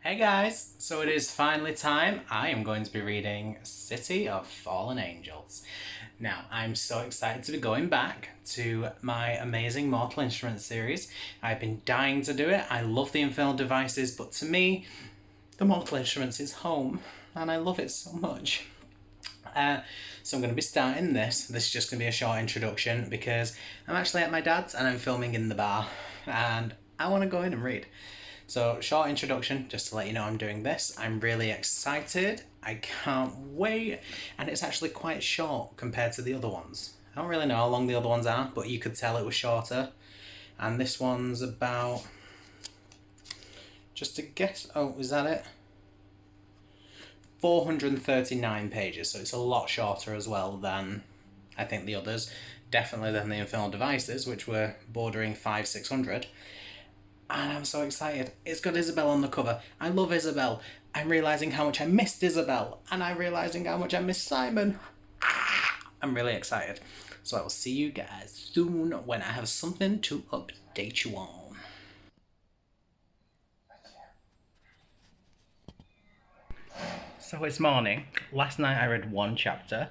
Hey guys! So it is finally time. I am going to be reading City of Fallen Angels. Now, I'm so excited to be going back to my amazing Mortal Instruments series. I've been dying to do it. I love the Infernal Devices, but to me, the Mortal Instruments is home, and I love it so much. So I'm going to be starting this. This is just going to be a short introduction because I'm actually at my dad's and I'm filming in the bar, and I want to go in and read. So, short introduction, just to let you know I'm doing this. I'm really excited. I can't wait. And it's actually quite short compared to the other ones. I don't really know how long the other ones are, but you could tell it was shorter. And this one's about, just to guess, oh, is that it? 439 pages, so it's a lot shorter as well than I think the others. Definitely than the Infernal Devices, which were bordering 500-600. And I'm so excited. It's got Isabel on the cover. I love Isabel. I'm realising how much I missed Isabel. And I'm realising how much I missed Simon. I'm really excited. So I will see you guys soon when I have something to update you on. So it's morning. Last night I read one chapter.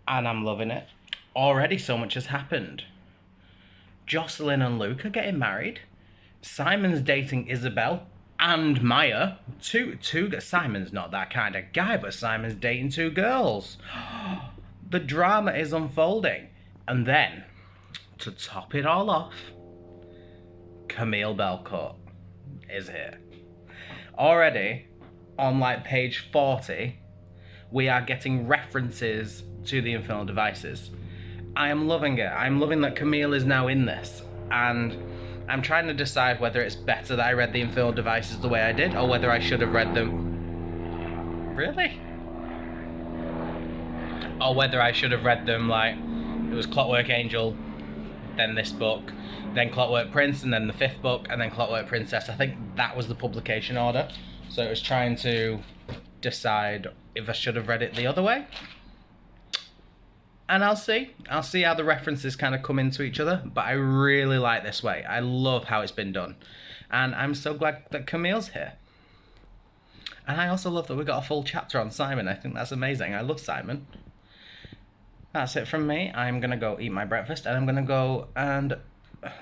And I'm loving it. Already so much has happened. Jocelyn and Luke are getting married. Simon's dating Isabel and Maya. Simon's not that kind of guy, but Simon's dating two girls. The drama is unfolding. And then, to top it all off, Camille Belcourt is here. Already, on like page 40, we are getting references to the Infernal Devices. I am loving it. I'm loving that Camille is now in this. And I'm trying to decide whether it's better that I read the Infernal Devices the way I did, or whether I should have read them... Really? Or whether I should have read them like, it was Clockwork Angel, then this book, then Clockwork Prince, and then the fifth book, and then Clockwork Princess. I think that was the publication order. So it was trying to decide if I should have read it the other way. And I'll see how the references kind of come into each other, but I really like this way. I love how it's been done. And I'm so glad that Camille's here. And I also love that we got a full chapter on Simon. I think that's amazing. I love Simon. That's it from me. I'm going to go eat my breakfast, and I'm going to go and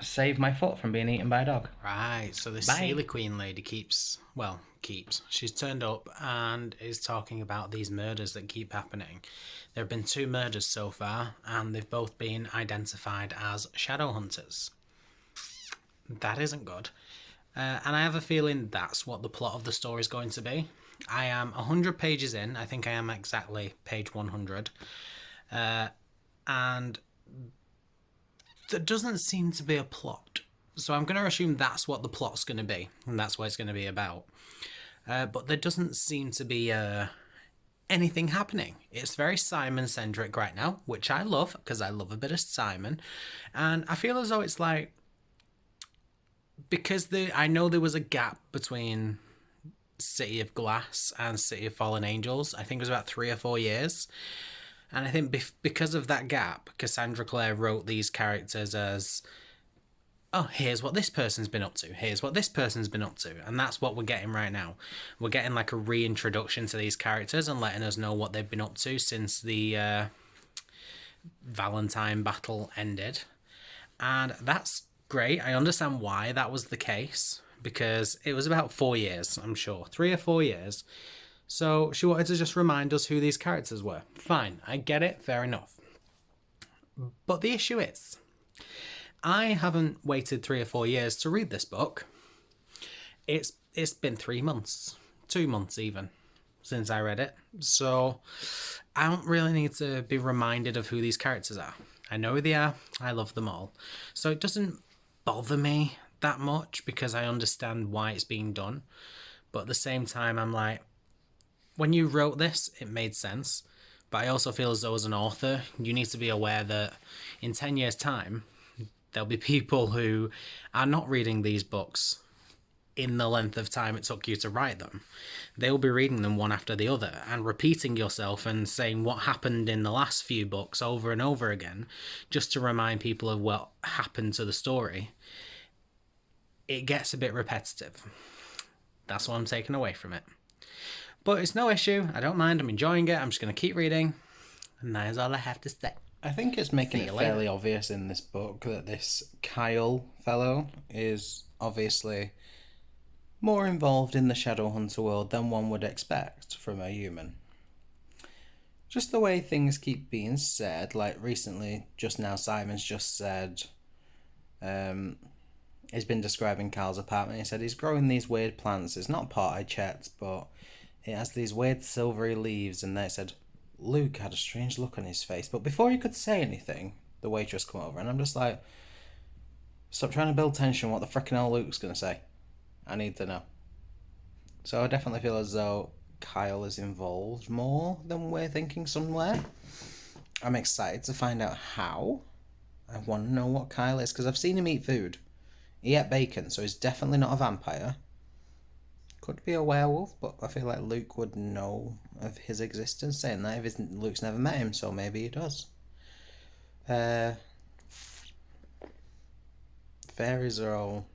save my foot from being eaten by a dog. Right, so this Sealy Queen lady keeps. She's turned up and is talking about these murders that keep happening. There have been 2 murders so far, and they've both been identified as shadow hunters. That isn't good. And I have a feeling that's what the plot of the story is going to be. I am 100 pages in. I think I am exactly page 100. And there doesn't seem to be a plot. So I'm going to assume that's what the plot's going to be, and that's what it's going to be about. But there doesn't seem to be anything happening. It's very Simon-centric right now, which I love, because I love a bit of Simon. And I feel as though it's like, because I know there was a gap between City of Glass and City of Fallen Angels. I think it was about 3 or 4 years. And I think because of that gap, Cassandra Clare wrote these characters as, oh, here's what this person's been up to. Here's what this person's been up to. And that's what we're getting right now. We're getting like a reintroduction to these characters and letting us know what they've been up to since the Valentine battle ended. And that's great. I understand why that was the case, because it was about 4 years, I'm sure. 3 or 4 years. So she wanted to just remind us who these characters were. Fine, I get it, fair enough. But the issue is, I haven't waited 3 or 4 years to read this book. It's been 3 months, 2 months even, since I read it. So I don't really need to be reminded of who these characters are. I know who they are, I love them all. So it doesn't bother me that much because I understand why it's being done. But at the same time, I'm like, when you wrote this, it made sense. But I also feel as though as an author, you need to be aware that in 10 years' time, there'll be people who are not reading these books in the length of time it took you to write them. They'll be reading them one after the other and repeating yourself and saying what happened in the last few books over and over again, just to remind people of what happened to the story. It gets a bit repetitive. That's what I'm taking away from it. But it's no issue. I don't mind. I'm enjoying it. I'm just going to keep reading. And that is all I have to say. I think it's making See it you later. fairly obvious in this book that this Kyle fellow is obviously more involved in the Shadowhunter world than one would expect from a human. Just the way things keep being said, like recently, just now, Simon's just said, he's been describing Kyle's apartment. He said he's growing these weird plants. It's not pot, I checked, but it has these weird silvery leaves. And they said Luke had a strange look on his face. But before he could say anything, the waitress come over, and I'm just like, stop trying to build tension. What the frickin' hell Luke's gonna say? I need to know. So I definitely feel as though Kyle is involved more than we're thinking somewhere. I'm excited to find out how. I want to know what Kyle is, because I've seen him eat food. He ate bacon, so he's definitely not a vampire. Could be a werewolf, but I feel like Luke would know of his existence, saying that if Luke's never met him, so maybe he does. Fairies are all...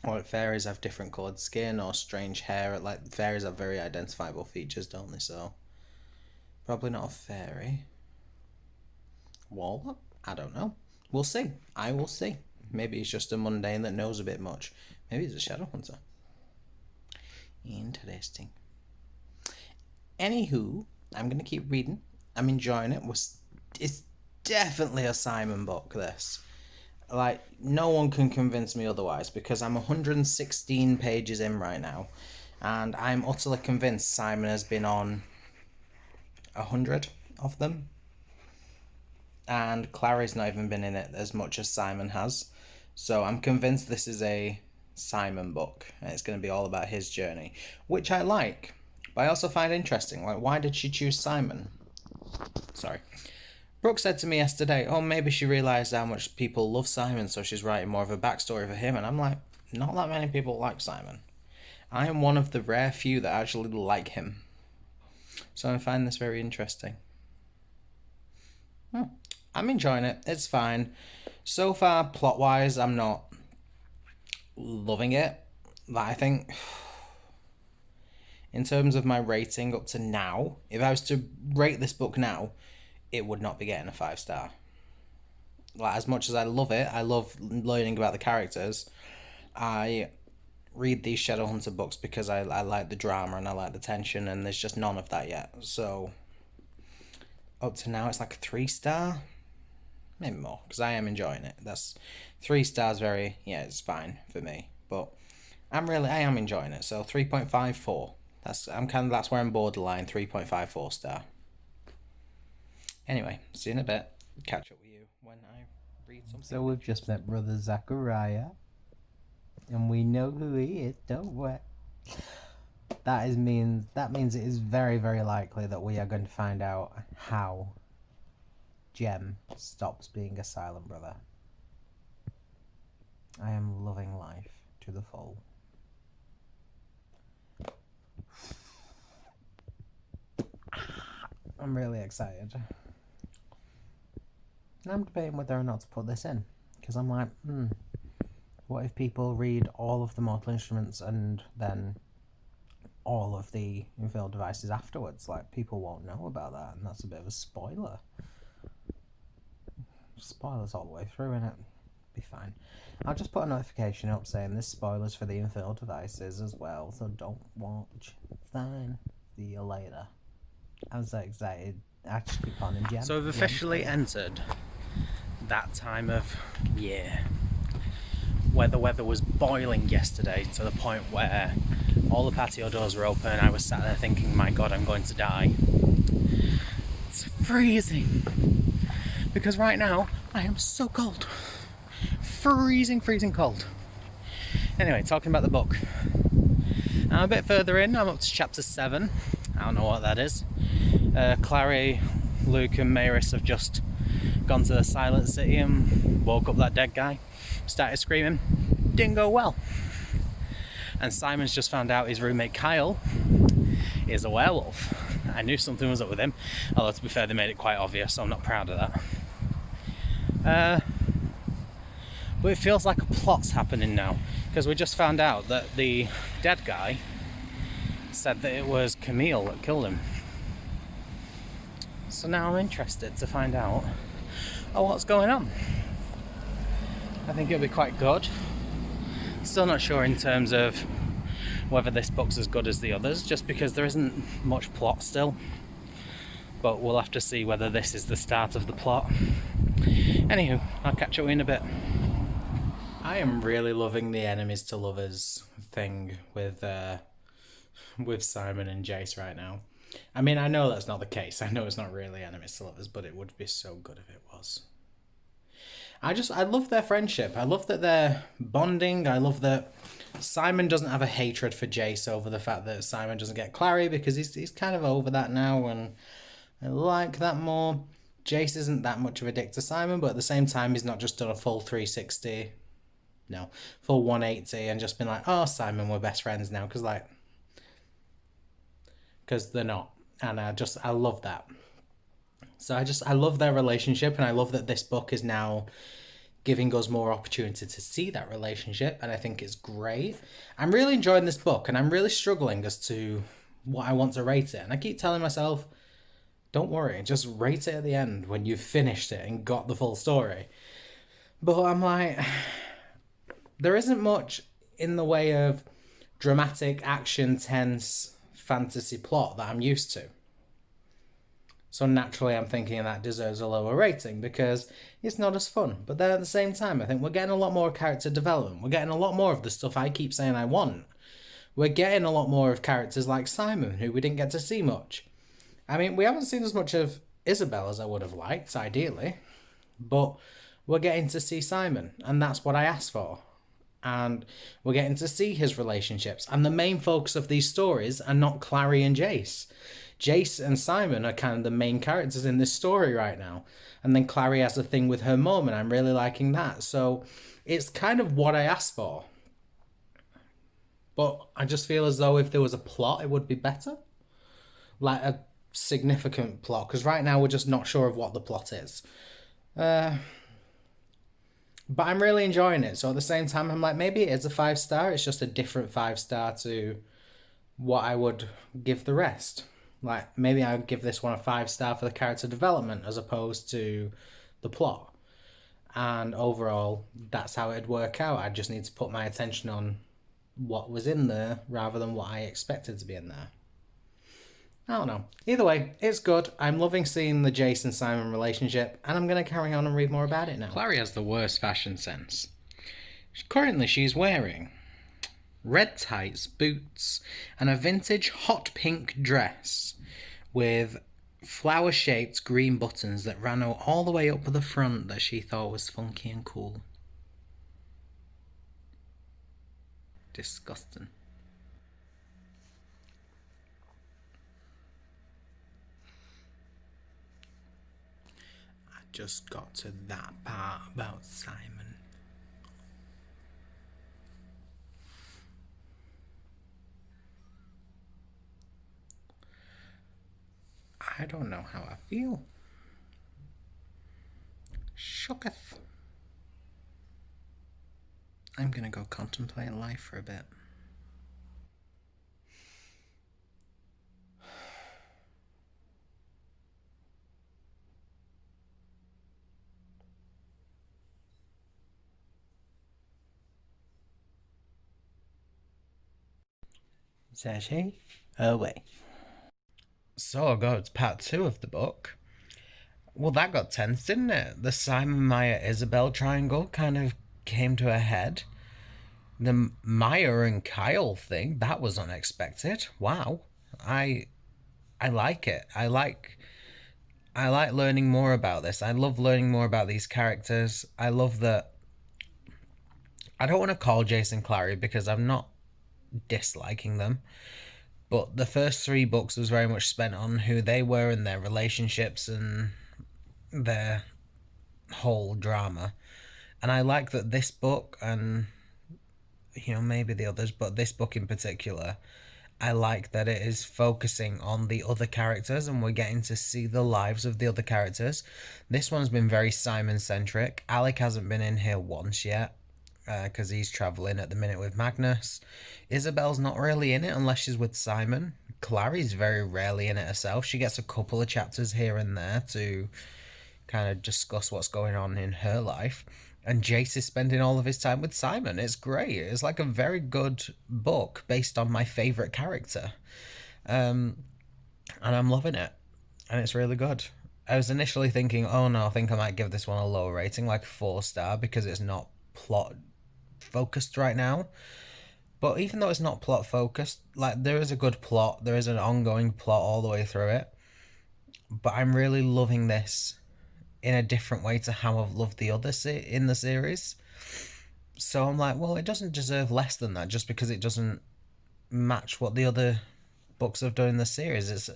Or fairies have different coloured skin or strange hair. Like, fairies have very identifiable features, don't they? So, probably not a fairy. Warlock? I don't know. We'll see. I will see. Maybe he's just a mundane that knows a bit much. Maybe he's a shadow hunter. Interesting. Anywho, I'm going to keep reading. I'm enjoying it. It's definitely a Simon book, this. Like, no one can convince me otherwise, because I'm 116 pages in right now, and I'm utterly convinced Simon has been on 100 of them, and Clary's not even been in it as much as Simon has, so I'm convinced this is a Simon book, and it's going to be all about his journey, which I like, but I also find interesting, like, why did she choose Simon? Sorry. Brooke said to me yesterday, oh, maybe she realised how much people love Simon, so she's writing more of a backstory for him. And I'm like, not that many people like Simon. I am one of the rare few that actually like him. So I find this very interesting. I'm enjoying it. It's fine. So far, plot-wise, I'm not loving it. But I think, in terms of my rating up to now, if I was to rate this book now, it would not be getting a 5-star. Like, as much as I love it, I love learning about the characters, I read these Shadowhunter books because I like the drama and I like the tension, and there's just none of that yet. So, up to now, it's like a 3-star? Maybe more, because I am enjoying it. That's 3 stars it's fine for me. But I am enjoying it. So 3.54. That's where I'm borderline, 3.54 star. Anyway, see you in a bit. Catch up with you when I read something. So we've just met Brother Zachariah, and we know who he is, don't we? That means it is very, very likely that we are going to find out how Jem stops being a silent brother. I am loving life to the full. I'm really excited. And I'm debating whether or not to put this in, because I'm like, what if people read all of the Mortal Instruments and then all of the Infernal Devices afterwards? Like, people won't know about that, and that's a bit of a spoiler. Spoilers all the way through, innit? Be fine. I'll just put a notification up saying there's spoilers for the Infernal Devices as well, so don't watch. Fine. See you later. I'm so excited. I just keep on in Jem. So we've officially entered that time of year where the weather was boiling yesterday to the point where all the patio doors were open. I was sat there thinking, my God, I'm going to die. It's freezing. Because right now, I am so cold. Freezing cold. Anyway, talking about the book. I'm a bit further in, I'm up to chapter 7. I don't know what that is. Clary, Luke and Maris have just gone to the Silent City and woke up that dead guy. Started screaming. Didn't go well. And Simon's just found out his roommate Kyle is a werewolf. I knew something was up with him, although to be fair they made it quite obvious, so I'm not proud of that. But it feels like a plot's happening now, because we just found out that the dead guy said that it was Camille that killed him. So now I'm interested to find out what's going on. I think it'll be quite good. Still not sure in terms of whether this book's as good as the others, just because there isn't much plot still. But we'll have to see whether this is the start of the plot. Anywho, I'll catch up with you in a bit. I am really loving the enemies to lovers thing with Simon and Jace right now. I mean, I know that's not the case. I know it's not really enemies to lovers, but it would be so good if it was. I love their friendship. I love that they're bonding. I love that Simon doesn't have a hatred for Jace over the fact that Simon doesn't get Clary, because he's kind of over that now, and I like that more. Jace isn't that much of a dick to Simon, but at the same time, he's not just done a full 360. No, full 180 and just been like, oh, Simon, we're best friends now, because they're not. And I love that. So I love their relationship, and I love that this book is now giving us more opportunity to see that relationship, and I think it's great. I'm really enjoying this book, and I'm really struggling as to what I want to rate it. And I keep telling myself, don't worry, just rate it at the end when you've finished it and got the full story. But I'm like, there isn't much in the way of dramatic, action, tense fantasy plot that I'm used to. So naturally I'm thinking that deserves a lower rating because it's not as fun. But then at the same time, I think we're getting a lot more character development. We're getting a lot more of the stuff I keep saying I want. We're getting a lot more of characters like Simon, who we didn't get to see much. I mean, we haven't seen as much of Isabel as I would have liked, ideally. But we're getting to see Simon, and that's what I asked for. And we're getting to see his relationships. And the main focus of these stories are not Clary and Jace. Jace and Simon are kind of the main characters in this story right now. And then Clary has a thing with her mum, and I'm really liking that. So it's kind of what I asked for. But I just feel as though if there was a plot, it would be better. Like a significant plot. Because right now we're just not sure of what the plot is. But I'm really enjoying it. So at the same time, I'm like, maybe it is a 5-star. It's just a different 5-star to what I would give the rest. Like, maybe I would give this one a 5-star for the character development as opposed to the plot. And overall, that's how it'd work out. I just need to put my attention on what was in there rather than what I expected to be in there. I don't know. Either way, it's good. I'm loving seeing the Jace and Simon relationship, and I'm going to carry on and read more about it now. Clary has the worst fashion sense. Currently, she's wearing red tights, boots, and a vintage hot pink dress with flower-shaped green buttons that ran all the way up the front that she thought was funky and cool. Disgusting. I just got to that part about Simon. I don't know how I feel. Shooketh. I'm gonna go contemplate life for a bit. Sashay away. So I go to part 2 of the book. Well, that got tense, didn't it? The Simon, Maya, Isabel triangle kind of came to a head. The Maya and Kyle thing, that was unexpected. Wow. I like it. I like learning more about this. I love learning more about these characters. I love that. I don't want to call Jason Clary because I'm not disliking them. But the first 3 books was very much spent on who they were and their relationships and their whole drama. And I like that this book, and maybe the others, but this book in particular, I like that it is focusing on the other characters and we're getting to see the lives of the other characters. This one's been very Simon-centric. Alec hasn't been in here once yet. because he's travelling at the minute with Magnus. Isabel's not really in it unless she's with Simon. Clary's very rarely in it herself. She gets a couple of chapters here and there to kind of discuss what's going on in her life. And Jace is spending all of his time with Simon. It's great. It's like a very good book based on my favourite character. And I'm loving it. And it's really good. I was initially thinking, oh no, I think I might give this one a lower rating, like 4-star, because it's not plot focused right now. But even though it's not plot focused, like, there is a good plot, there is an ongoing plot all the way through it. But I'm really loving this in a different way to how I've loved the other in the series. So I'm like, well, it doesn't deserve less than that just because it doesn't match what the other books have done in the series. It's,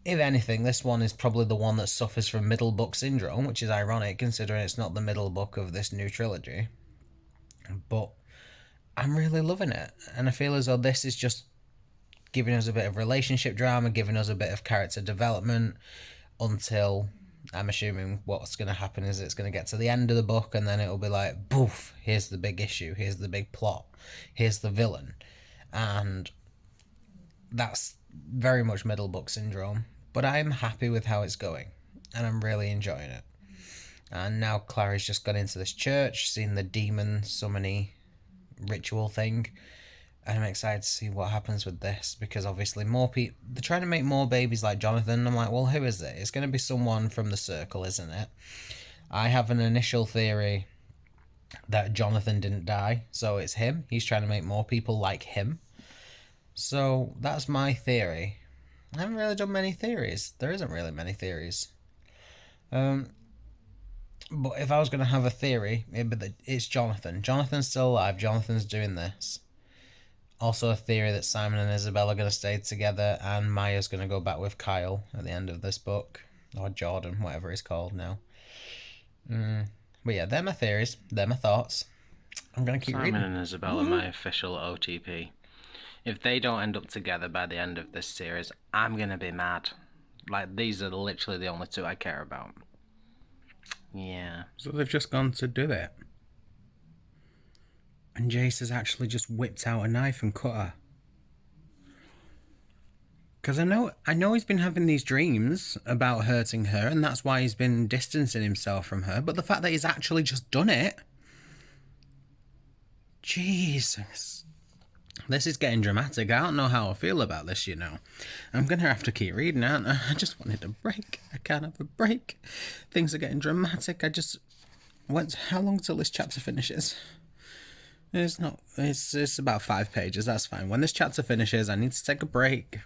if anything, this one is probably the one that suffers from middle book syndrome, which is ironic considering it's not the middle book of this new trilogy. But I'm really loving it, and I feel as though this is just giving us a bit of relationship drama, giving us a bit of character development until, I'm assuming what's going to happen is it's going to get to the end of the book and then it'll be like, boof, here's the big issue, here's the big plot, here's the villain. And that's very much middle book syndrome. But I'm happy with how it's going, and I'm really enjoying it. And now Clary's just gone into this church, seen the demon summoning ritual thing, and I'm excited to see what happens with this, because obviously more people, they're trying to make more babies like Jonathan. I'm like, well, who is it? It's going to be someone from the circle, isn't it? I have an initial theory that Jonathan didn't die, so it's him. He's trying to make more people like him. So that's my theory. I haven't really done many theories. There isn't really many theories. But if I was going to have a theory, it's Jonathan. Jonathan's still alive. Jonathan's doing this. Also a theory that Simon and Isabel are going to stay together and Maya's going to go back with Kyle at the end of this book. Or Jordan, whatever he's called now. But yeah, they're my theories. They're my thoughts. I'm going to keep reading. Simon and Isabel are my official OTP. If they don't end up together by the end of this series, I'm going to be mad. Like, these are literally the only two I care about. Yeah. So they've just gone to do it. And Jace has actually just whipped out a knife and cut her. Because I know he's been having these dreams about hurting her, and that's why he's been distancing himself from her. But the fact that he's actually just done it... Jesus. This is getting dramatic. I don't know how I feel about this, you know. I'm going to have to keep reading, aren't I? I just wanted a break. I can't have a break. Things are getting dramatic. How long till this chapter finishes? It's about 5 pages. That's fine. When this chapter finishes, I need to take a break.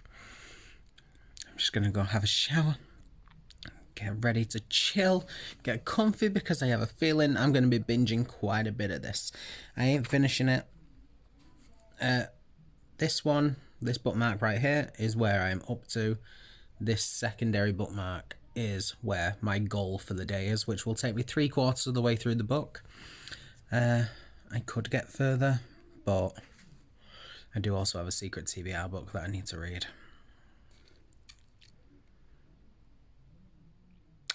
I'm just going to go have a shower. Get ready to chill. Get comfy, because I have a feeling I'm going to be binging quite a bit of this. I ain't finishing it. This bookmark right here is where I'm up to. This secondary bookmark is where my goal for the day is, which will take me 3/4 of the way through the book. I could get further, but I do also have a secret TBR book that I need to read.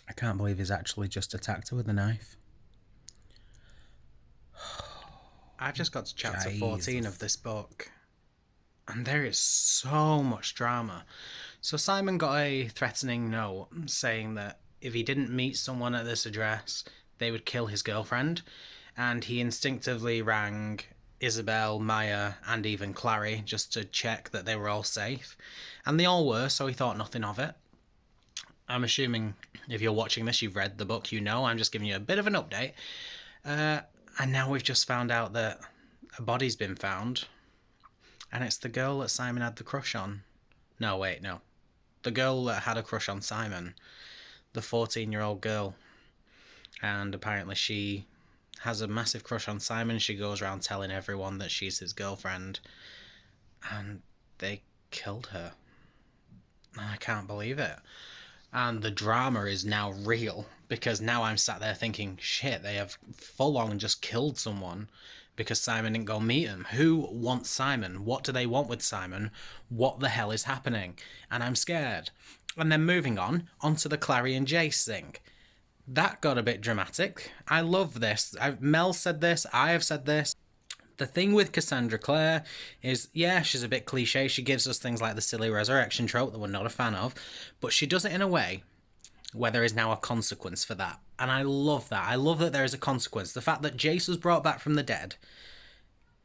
I can't believe he's actually just attacked her with a knife. I've just got to chapter 14 of this book, and there is so much drama. So Simon got a threatening note saying that if he didn't meet someone at this address, they would kill his girlfriend, and he instinctively rang Isabel, Maya, and even Clary just to check that they were all safe, and they all were, so he thought nothing of it. I'm assuming if you're watching this, you've read the book, you know. I'm just giving you a bit of an update. And now we've just found out that a body's been found. And it's the girl that Simon had the crush on. No. The girl that had a crush on Simon. The 14-year-old girl. And apparently she has a massive crush on Simon. She goes around telling everyone that she's his girlfriend. And they killed her. I can't believe it. And the drama is now real, because now I'm sat there thinking, shit, they have full on just killed someone because Simon didn't go meet him. Who wants Simon? What do they want with Simon? What the hell is happening? And I'm scared. And then moving on to the Clary and Jace thing. that got a bit dramatic. I love this. Mel said this, I have said this. The thing with Cassandra Clare is, yeah, she's a bit cliche. She gives us things like the silly resurrection trope that we're not a fan of, but she does it in a way where there is now a consequence for that. And I love that. I love that there is a consequence. The fact that Jace was brought back from the dead,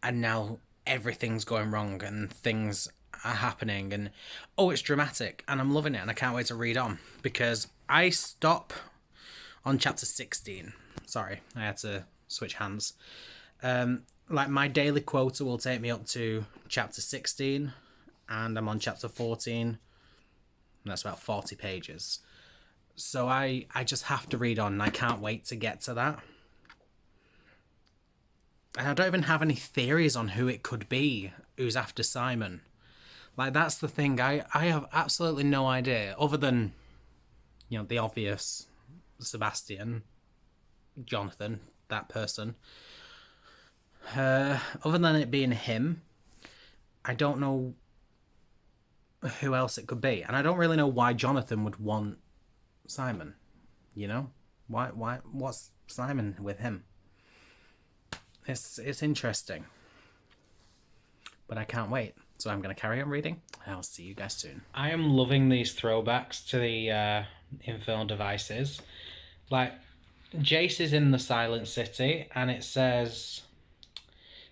and now everything's going wrong and things are happening, and oh, it's dramatic, and I'm loving it, and I can't wait to read on, because I stop on chapter 16. Sorry, I had to switch hands. Like, my daily quota will take me up to chapter 16, and I'm on chapter 14, and that's about 40 pages. So I just have to read on, and I can't wait to get to that. And I don't even have any theories on who it could be who's after Simon. Like, that's the thing. I have absolutely no idea, other than, you know, the obvious Sebastian, Jonathan, that person. Other than it being him, I don't know who else it could be. And I don't really know why Jonathan would want Simon, you know? Why what's Simon with him? It's interesting. But I can't wait. So I'm going to carry on reading. I'll see you guys soon. I am loving these throwbacks to the Infernal devices. Like, Jace is in the Silent City, and it says,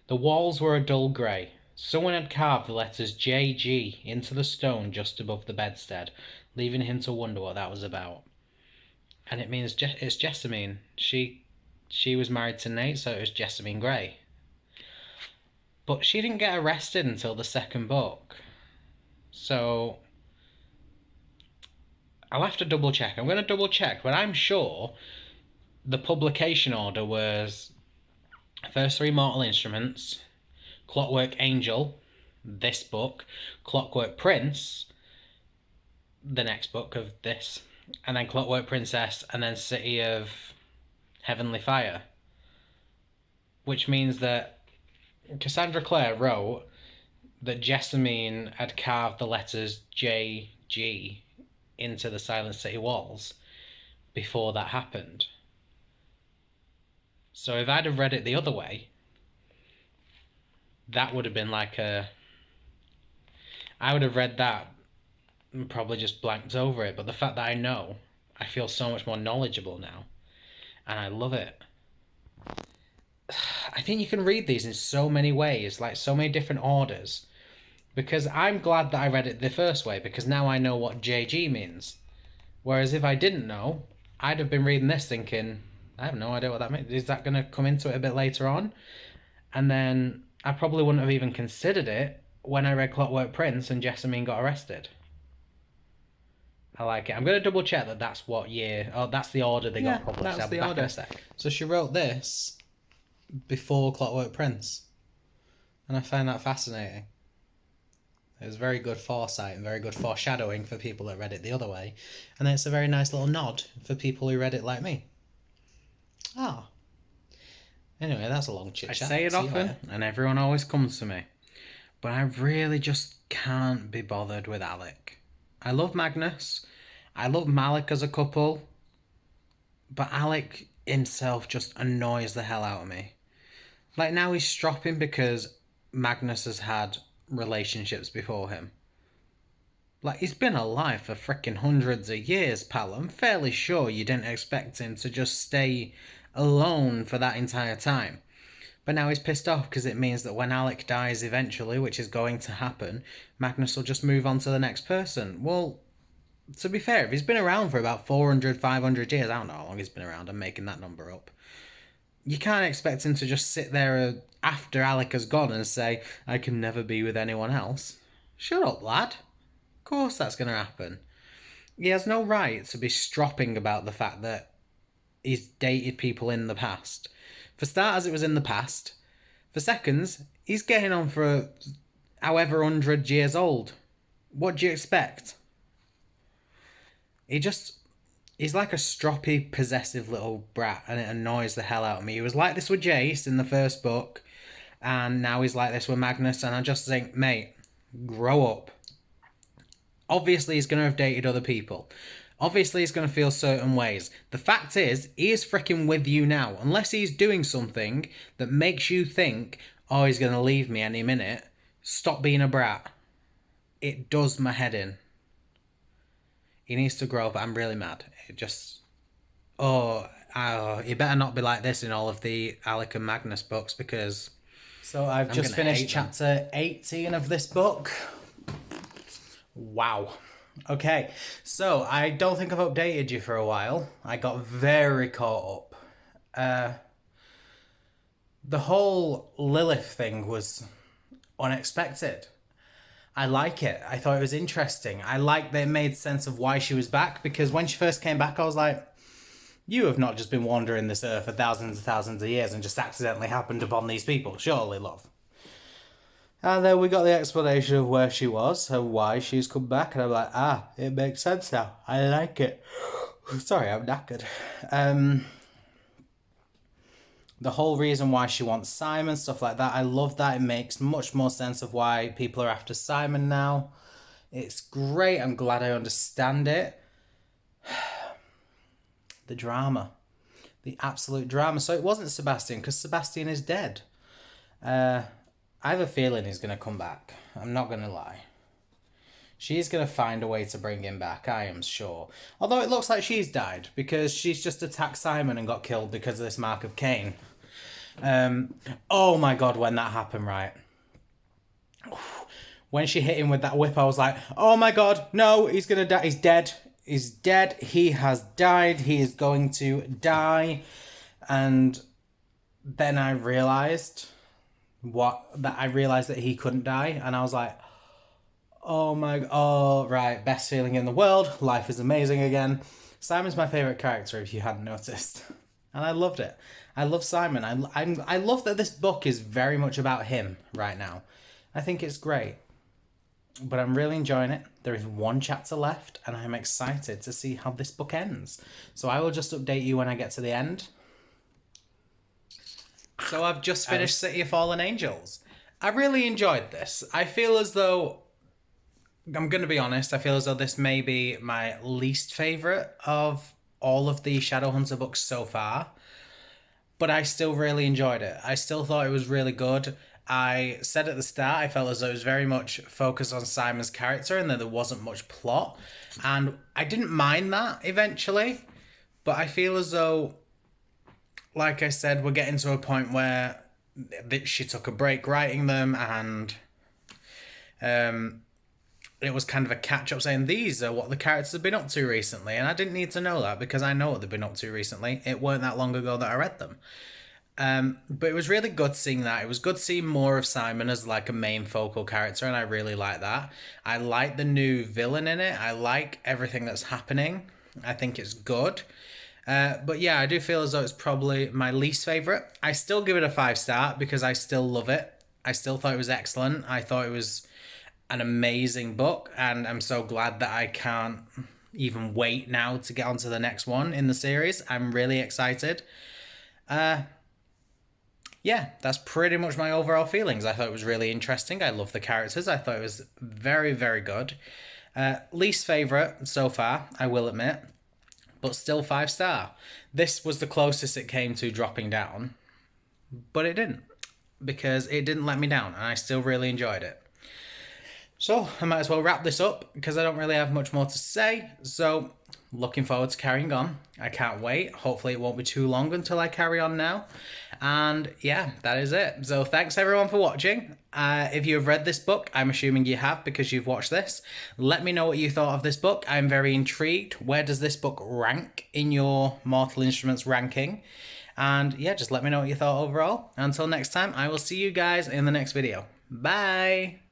the walls were a dull grey. Someone had carved the letters JG into the stone just above the bedstead, leaving him to wonder what that was about. And it means it's Jessamine. She was married to Nate, so it was Jessamine Grey. But she didn't get arrested until the second book. So I'll have to double check. I'm going to double check, but I'm sure the publication order was first 3 Mortal Instruments, Clockwork Angel, this book, Clockwork Prince, the next book of this, and then Clockwork Princess, and then City of Heavenly Fire. Which means that Cassandra Clare wrote that Jessamine had carved the letters JG into the Silent City walls before that happened. So if I'd have read it the other way, that would have been like I would have read that and probably just blanked over it. But the fact that I know, I feel so much more knowledgeable now. And I love it. I think you can read these in so many ways, like so many different orders. Because I'm glad that I read it the first way, because now I know what JG means. Whereas if I didn't know, I'd have been reading this thinking, I have no idea what that means. Is that going to come into it a bit later on? And then I probably wouldn't have even considered it when I read Clockwork Prince and Jessamine got arrested. I like it. I'm going to double check that that's what year. Oh, that's the order they got published. That's the order. So she wrote this before Clockwork Prince. And I find that fascinating. It was very good foresight and very good foreshadowing for people that read it the other way. And then it's a very nice little nod for people who read it like me. Ah. Anyway, that's a long chit-chat. I say it often, and everyone always comes to me. But I really just can't be bothered with Alec. I love Magnus. I love Malik as a couple. But Alec himself just annoys the hell out of me. Like, now he's stropping because Magnus has had relationships before him. Like, he's been alive for freaking hundreds of years, pal. I'm fairly sure you didn't expect him to just stay alone for that entire time. But now he's pissed off because it means that when Alec dies eventually, which is going to happen, Magnus will just move on to the next person. Well, to be fair, if he's been around for about 400, 500 years, I don't know how long he's been around, I'm making that number up. You can't expect him to just sit there after Alec has gone and say, I can never be with anyone else. Shut up, lad. Of course that's going to happen. He has no right to be stropping about the fact that he's dated people in the past. For starters, it was in the past. For seconds, he's getting on for however 100 years old. What do you expect? He's like a stroppy, possessive little brat, and it annoys the hell out of me. He was like this with Jace in the first book, and now he's like this with Magnus, and I just think, mate, grow up. Obviously, he's going to have dated other people. Obviously, he's going to feel certain ways. The fact is, he is freaking with you now. Unless he's doing something that makes you think, oh, he's going to leave me any minute, stop being a brat. It does my head in. He needs to grow up. I'm really mad. It just... Oh, he better not be like this in all of the Alec and Magnus books, because... So I've just finished chapter 18 of this book. Wow. Okay, so I don't think I've updated you for a while. I got very caught up. The whole Lilith thing was unexpected. I like it. I thought it was interesting. I like that it made sense of why she was back, because when she first came back, I was like, you have not just been wandering this earth for thousands and thousands of years and just accidentally happened upon these people, surely, love. And then we got the explanation of where she was and why she's come back, and I'm like, it makes sense now. I like it. Sorry, I'm knackered. The whole reason why she wants Simon, stuff like that, I love that. It makes much more sense of why people are after Simon now. It's great. I'm glad I understand it. The drama. The absolute drama. So it wasn't Sebastian, because Sebastian is dead. I have a feeling he's going to come back. I'm not going to lie. She's going to find a way to bring him back, I am sure. Although it looks like she's died, because she's just attacked Simon and got killed because of this mark of Cain. Oh my god, when that happened, right? When she hit him with that whip, I was like, oh my god, no, he's going to die. He's dead. He's dead. He has died. He is going to die. And then I realised... I realised that he couldn't die, and I was like, right, best feeling in the world, life is amazing again. Simon's my favourite character, if you hadn't noticed, and I loved it. I love Simon. I love that this book is very much about him right now. I think it's great, but I'm really enjoying it. There is one chapter left, and I'm excited to see how this book ends, so I will just update you when I get to the end. So I've just finished City of Fallen Angels. I really enjoyed this. I feel as though, I'm going to be honest, I feel as though this may be my least favourite of all of the Shadowhunter books so far. But I still really enjoyed it. I still thought it was really good. I said at the start, I felt as though it was very much focused on Simon's character and that there wasn't much plot. And I didn't mind that eventually. But I feel as though... Like I said, we're getting to a point where she took a break writing them, and it was kind of a catch-up saying, these are what the characters have been up to recently. And I didn't need to know that, because I know what they've been up to recently. It weren't that long ago that I read them. But it was really good seeing that. It was good seeing more of Simon as like a main focal character, and I really like that. I like the new villain in it. I like everything that's happening. I think it's good. But yeah, I do feel as though it's probably my least favourite. I still give it a 5-star because I still love it. I still thought it was excellent. I thought it was an amazing book, and I'm so glad that I can't even wait now to get on to the next one in the series. I'm really excited. Yeah, that's pretty much my overall feelings. I thought it was really interesting. I love the characters. I thought it was very, very good. Least favourite so far, I will admit. But still 5-star. This was the closest it came to dropping down, but it didn't, because it didn't let me down, and I still really enjoyed it. So I might as well wrap this up, because I don't really have much more to say. So looking forward to carrying on. I can't wait. Hopefully it won't be too long until I carry on now. And yeah, that is it. So thanks everyone for watching. If you have read this book, I'm assuming you have because you've watched this. Let me know what you thought of this book. I'm very intrigued. Where does this book rank in your Mortal Instruments ranking? And yeah, just let me know what you thought overall. Until next time, I will see you guys in the next video. Bye!